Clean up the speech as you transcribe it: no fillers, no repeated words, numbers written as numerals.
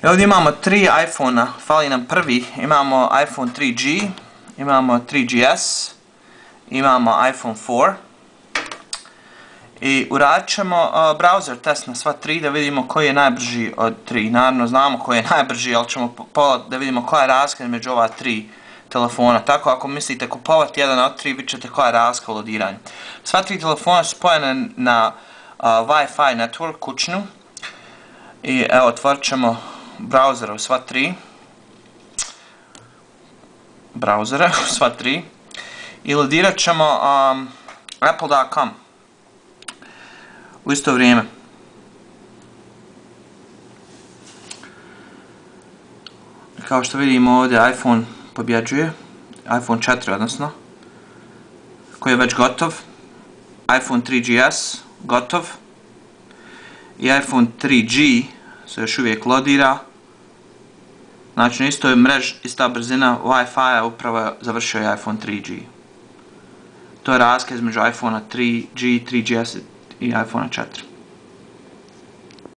Ovdje imamo 3 iPhone-a, fali nam prvi, imamo iPhone 3G, imamo 3GS, imamo iPhone 4 i uradit ćemo browser test na sva 3 da vidimo koji je najbrži od 3. Naravno znamo koji je najbrži, ali ćemo pogledati da vidimo koja je razlika između ova 3 telefona. Tako ako mislite kupovati jedan od 3, vidjet ćete koja je razlika u lodiranju. Sva 3 telefona su spojene na Wi-Fi network kućnu i evo otvorit ćemo brauzere u sva 3 brauzere u sva 3 i lodirat ćemo apple.com u isto vrijeme. Kao što vidimo ovdje iPhone pobjeđuje, iPhone 4 odnosno, koji je već gotov, iPhone 3GS gotov i iPhone 3G se još uvijek lodira. Znači na istoj mreži, ista brzina Wi-Fi upravo je završio iPhone 3G. To je razlika između iPhone 3G, 3GS i iPhone 4.